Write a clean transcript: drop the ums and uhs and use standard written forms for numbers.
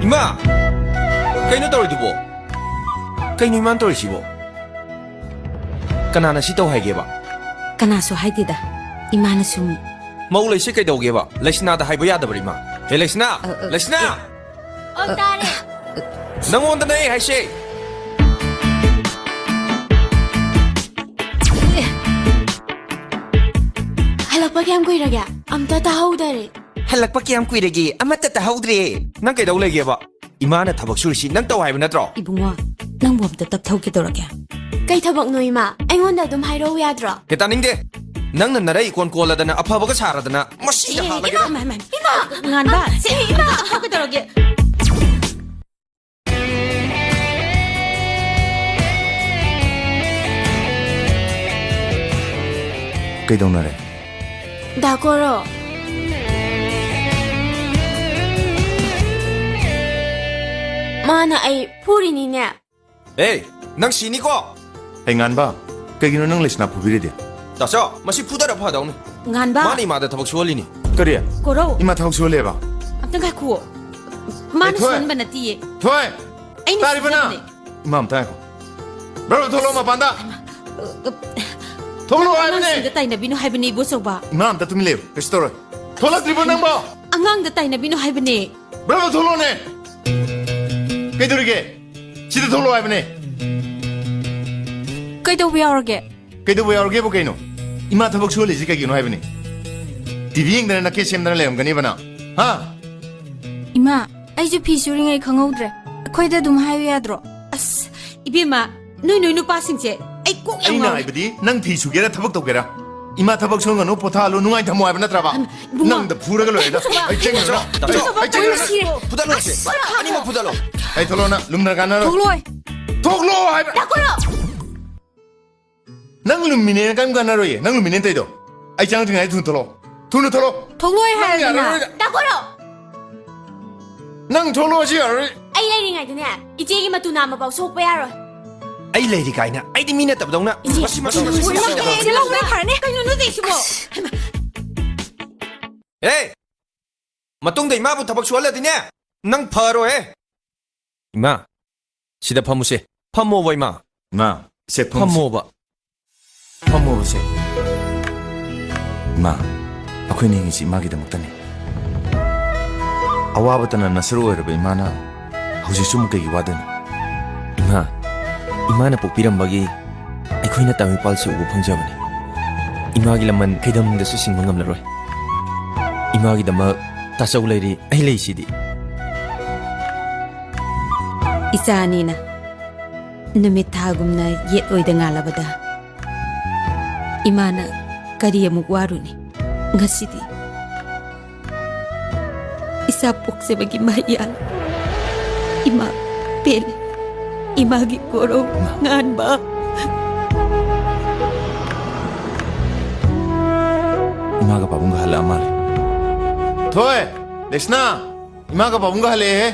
이마! Kaino 떨어지고? Kaino 이만 떨어지고? Kanana si tau haige ba? Kanaso haidida. Imana sumi. Mau lai si kai dau ge ba? Laisna da haiba ya da bari ma. He Laisna! Laisna! Oh, tare. Nangon da nei hai she. Halakpa kayam kuirage? Amta tahawdare. Halakpa kiyam kuirege amata ta haudre. Nang kai dau lai ge ba? Imana thabak surisi nang tau haiba natro? Ibungo, nang bom ta tap thau ke dorage. Kay thabak no ima? Aingonda dum hairo yadro. He taning de. Nang na narai kon kola dana aphabaga sara dana masi da ha lage. Ima! Ngan ba? Si ima! Thau ke dorage. Kaidonare. Dakoro. Mana ay puri ni ne. Hey, nang sini ko. Hengan ba? Kaigino nang Laisna phubire de. Daso, masi pudara phadaw ni. Ngan ba? Mani ma da thabak suali ni. Kariya. Koro. Ima thau sole ba. Amtang kai ku. Mana Thoi. sun banati. Thoi. Ai ni Tari bana. Imam ta ko. Bro tholo ma panda. Tholo ai Angang bane. da tai na binu haibani bo so ba. Imam ta tumi lew. Restore. Thola tribo nang ba. Angang da tai na binu haibani. Bro tholo ne. Kaidorige. Sida tholo ai bane. Kai do yaurage. Kaido we orge bo kaino. Ima thabak sole ji kaigino ai bane. TV yeng dana ke sem dana lem gani bana. Ha? Ima, aiju fi suringai khanghaudre. Akhoi dum hayu yadro. As, ibema, noi noi nupa singche. Ai kok yang Aina ai badi nang fi sugera thabak togera. Ima thabak songa no pothalo nungai thamo ai bana traba. Nang da phuraga loida. Ai cheng na. Ai cheng na. Pudalo se. Ani ma pudalo. Ai tholo na lumna kana ro. Thogloi. Thoglo ai. Dakoro. Nang lumine kam kana ro ye. Nang lumine tai do. Ai chang thing ai thun tholo. Thun tholo. Thogloi hairina. Dakoro. Nang tholo ji ar. Ay layringai dune. Ijegi matuna mabaw sokpa yaro. Ai leiri kaina. Ai di mina tabdau na. Masi masi masi. Jelau le parne. Kaino no dei sibo. Hey! Matung da ima bu thabak suala dine. Nang pharo he. Ima. Sida phamuse. Phammo ba ima. Ma, se phom. Phammo ba. Phammo se. Ma, akhoi ni ngi ma gi da muktani. Awaba tana nasru oiraba imana. Hauji sum ke gi wadan. Ima. Imana pokpiram bagi. Aikhoina tami pal se ubu phangjabani. Ima gi laman kaidam da su singma ngam laroi. Ima gi dama tasau leiri ai lei sidi. Isanina. Numit thagumna yet oida ngalabada. Imana kari amuk waruni. Ngasidi. Isa pokse bagi mayal. Ima pele. Ima gi koro ngan ba. Ima ga babunga hala amar. Thoi, Laisna. Ima ga babunga hale he.